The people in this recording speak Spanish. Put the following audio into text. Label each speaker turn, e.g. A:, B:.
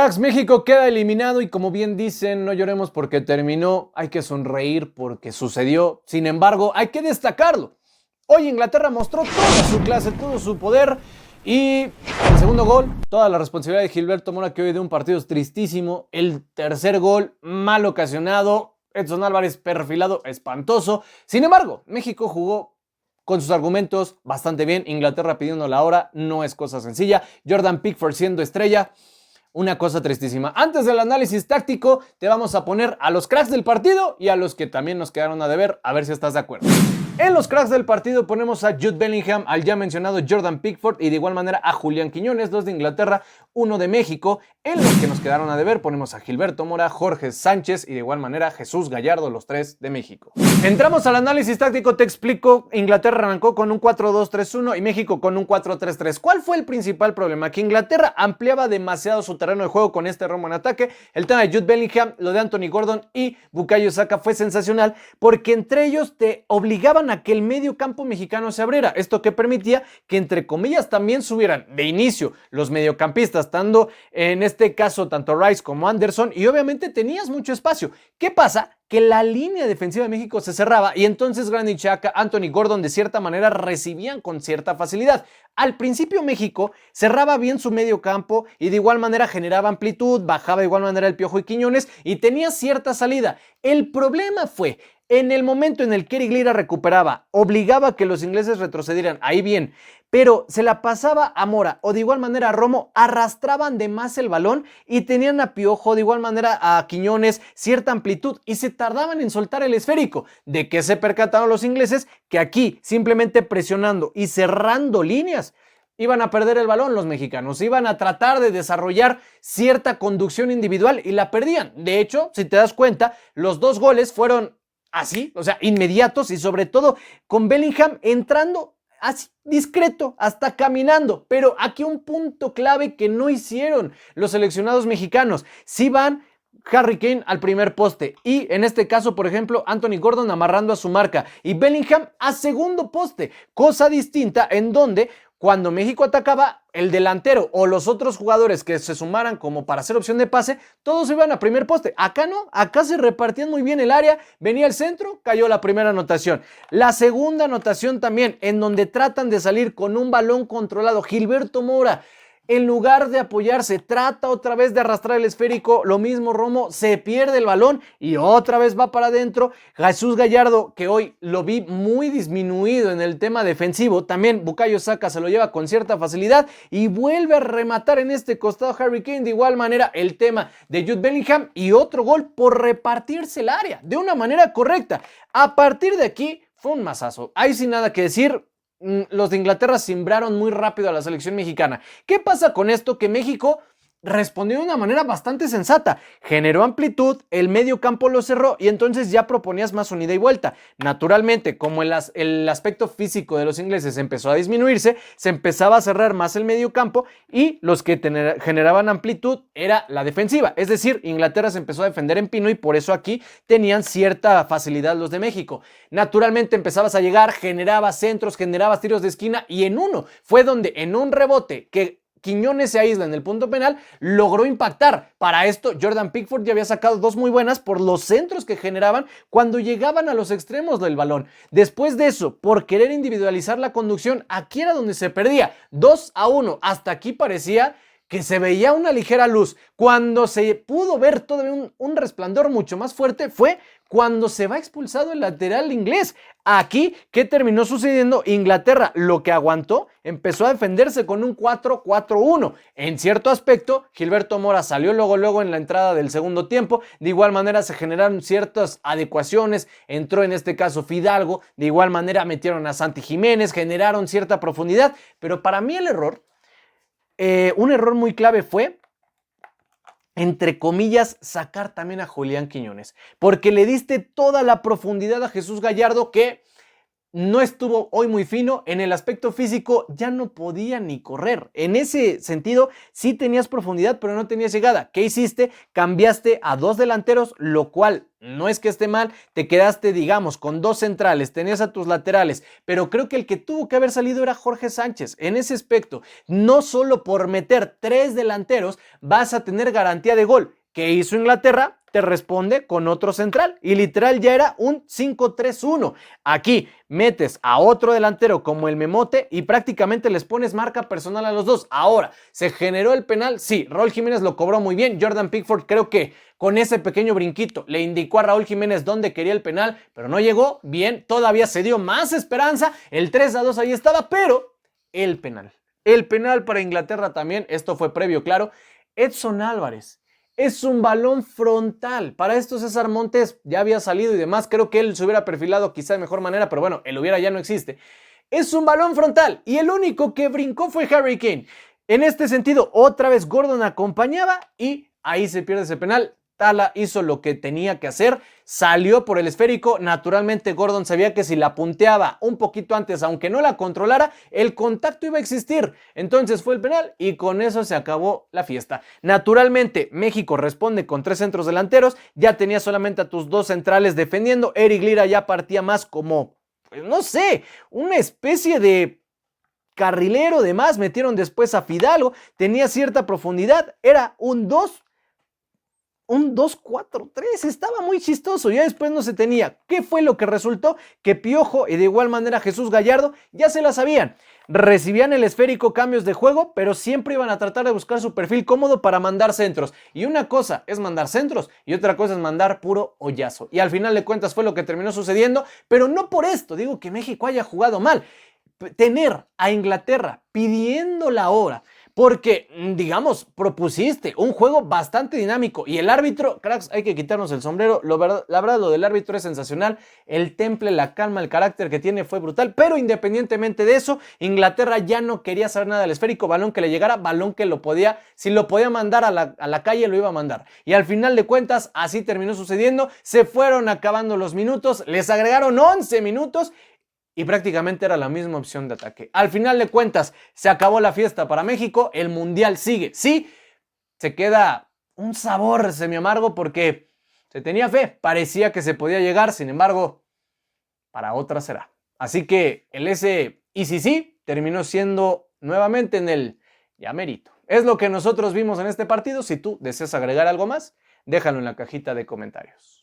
A: Cracks, México queda eliminado y como bien dicen, no lloremos porque terminó, hay que sonreír porque sucedió. Sin embargo, hay que destacarlo. Hoy Inglaterra mostró toda su clase, todo su poder y el segundo gol, toda la responsabilidad de Gilberto Mora, que hoy dio un partido tristísimo. El tercer gol, mal ocasionado. Edson Álvarez perfilado, espantoso. Sin embargo, México jugó con sus argumentos bastante bien. Inglaterra pidiendo la hora, no es cosa sencilla. Jordan Pickford siendo estrella. Una cosa tristísima. Antes del análisis táctico, te vamos a poner a los cracks del partido y a los que también nos quedaron a deber, a ver si estás de acuerdo. En los cracks del partido ponemos a Jude Bellingham, al ya mencionado Jordan Pickford y de igual manera a Julián Quiñones, 2 de Inglaterra, 1 de México. En los que nos quedaron a deber ponemos a Gilberto Mora, Jorge Sánchez y de igual manera Jesús Gallardo, los 3 de México. Entramos al análisis táctico, te explico. Inglaterra arrancó con un 4-2-3-1 y México con un 4-3-3. ¿Cuál fue el principal problema? Que Inglaterra ampliaba demasiado su terreno de juego con este rombo en ataque. El tema de Jude Bellingham, lo de Anthony Gordon y Bukayo Saka fue sensacional porque entre ellos te obligaban a que el medio campo mexicano se abriera. Esto que permitía que entre comillas también subieran de inicio los mediocampistas, estando en este caso tanto Rice como Anderson, y obviamente tenías mucho espacio. ¿Qué pasa? Que la línea defensiva de México se cerraba y entonces Granit Xhaka, Anthony Gordon de cierta manera recibían con cierta facilidad. Al principio México cerraba bien su medio campo y de igual manera generaba amplitud, bajaba de igual manera el Piojo y Quiñones y tenía cierta salida. El problema fue en el momento en el que Eric Lira recuperaba, obligaba a que los ingleses retrocedieran, ahí bien, pero se la pasaba a Mora o de igual manera a Romo, arrastraban de más el balón y tenían a Piojo, de igual manera a Quiñones, cierta amplitud y se tardaban en soltar el esférico. ¿De qué se percataron los ingleses? Que aquí, simplemente presionando y cerrando líneas, iban a perder el balón los mexicanos, iban a tratar de desarrollar cierta conducción individual y la perdían. De hecho, si te das cuenta, los 2 goles fueron así, o sea, inmediatos y sobre todo con Bellingham entrando así, discreto, hasta caminando. Pero aquí un punto clave que no hicieron los seleccionados mexicanos. Sí van Harry Kane al primer poste y en este caso, por ejemplo, Anthony Gordon amarrando a su marca y Bellingham a segundo poste, cosa distinta en donde cuando México atacaba, el delantero o los otros jugadores que se sumaran como para hacer opción de pase, todos iban a primer poste. Acá no, acá se repartían muy bien el área, venía el centro, cayó la primera anotación. La segunda anotación también, en donde tratan de salir con un balón controlado. Gilberto Mora, en lugar de apoyarse, trata otra vez de arrastrar el esférico, lo mismo Romo, se pierde el balón y otra vez va para adentro. Jesús Gallardo, que hoy lo vi muy disminuido en el tema defensivo, también Bukayo Saka se lo lleva con cierta facilidad y vuelve a rematar en este costado Harry Kane. De igual manera el tema de Jude Bellingham y otro gol por repartirse el área de una manera correcta. A partir de aquí fue un masazo, ahí sin nada que decir. Los de Inglaterra simbraron muy rápido a la selección mexicana. ¿Qué pasa con esto? Que México respondió de una manera bastante sensata. Generó amplitud, el medio campo lo cerró y entonces ya proponías más unida y vuelta. Naturalmente, como el aspecto físico de los ingleses empezó a disminuirse, se empezaba a cerrar más el medio campo y los que generaban amplitud era la defensiva. Es decir, Inglaterra se empezó a defender en pino y por eso aquí tenían cierta facilidad los de México. Naturalmente empezabas a llegar, generabas centros, generabas tiros de esquina y en uno fue donde en un rebote que Quiñones se aísla en el punto penal, logró impactar. Para esto, Jordan Pickford ya había sacado 2 muy buenas por los centros que generaban cuando llegaban a los extremos del balón. Después de eso, por querer individualizar la conducción, aquí era donde se perdía. 2-1. Hasta aquí parecía que se veía una ligera luz. Cuando se pudo ver todavía un resplandor mucho más fuerte fue cuando se va expulsado el lateral inglés. Aquí, ¿qué terminó sucediendo? Inglaterra, lo que aguantó, empezó a defenderse con un 4-4-1. En cierto aspecto, Gilberto Mora salió luego en la entrada del segundo tiempo. De igual manera se generaron ciertas adecuaciones. Entró en este caso Fidalgo. De igual manera metieron a Santi Jiménez, generaron cierta profundidad. Pero para mí el error, un error muy clave fue, entre comillas, sacar también a Julián Quiñones, porque le diste toda la profundidad a Jesús Gallardo que no estuvo hoy muy fino, en el aspecto físico ya no podía ni correr. En ese sentido, sí tenías profundidad, pero no tenías llegada. ¿Qué hiciste? Cambiaste a 2 delanteros, lo cual no es que esté mal, te quedaste, digamos, con 2 centrales, tenías a tus laterales, pero creo que el que tuvo que haber salido era Jorge Sánchez. En ese aspecto, no solo por meter 3 delanteros vas a tener garantía de gol. ¿Qué hizo Inglaterra? Te responde con otro central y literal ya era un 5-3-1. Aquí metes a otro delantero como el Memote y prácticamente les pones marca personal a los dos. Ahora, ¿se generó el penal? Sí, Raúl Jiménez lo cobró muy bien. Jordan Pickford creo que con ese pequeño brinquito le indicó a Raúl Jiménez dónde quería el penal, pero no llegó. Bien, todavía se dio más esperanza. El 3-2 ahí estaba, pero el penal. El penal para Inglaterra también, esto fue previo, claro. Edson Álvarez. Es un balón frontal. Para esto César Montes ya había salido y demás. Creo que él se hubiera perfilado quizá de mejor manera, pero bueno, el hubiera ya no existe. Es un balón frontal y el único que brincó fue Harry Kane. En este sentido, otra vez Gordon acompañaba y ahí se pierde ese penal. Tala hizo lo que tenía que hacer, salió por el esférico. Naturalmente Gordon sabía que si la punteaba un poquito antes, aunque no la controlara, el contacto iba a existir. Entonces fue el penal y con eso se acabó la fiesta. Naturalmente México responde con 3 centros delanteros, ya tenía solamente a tus 2 centrales defendiendo. Eric Lira ya partía más como, pues no sé, una especie de carrilero de más. Metieron después a Fidalgo, tenía cierta profundidad, era un 2-4-3, estaba muy chistoso, ya después no se tenía. ¿Qué fue lo que resultó? Que Piojo y de igual manera Jesús Gallardo ya se la sabían. Recibían el esférico, cambios de juego, pero siempre iban a tratar de buscar su perfil cómodo para mandar centros. Y una cosa es mandar centros y otra cosa es mandar puro hoyazo. Y al final de cuentas fue lo que terminó sucediendo, pero no por esto digo que México haya jugado mal. Tener a Inglaterra pidiendo la hora porque, digamos, propusiste un juego bastante dinámico y el árbitro, cracks, hay que quitarnos el sombrero, la verdad lo del árbitro es sensacional, el temple, la calma, el carácter que tiene fue brutal, pero independientemente de eso, Inglaterra ya no quería saber nada del esférico, balón que le llegara, balón que lo podía, si lo podía mandar a la calle lo iba a mandar, y al final de cuentas así terminó sucediendo, se fueron acabando los minutos, les agregaron 11 minutos, y prácticamente era la misma opción de ataque. Al final de cuentas, se acabó la fiesta para México, el Mundial sigue. Sí, se queda un sabor semi amargo porque se tenía fe, parecía que se podía llegar, sin embargo, para otra será. Así que el ese y sí terminó siendo nuevamente en el ya merito. Es lo que nosotros vimos en este partido. Si tú deseas agregar algo más, déjalo en la cajita de comentarios.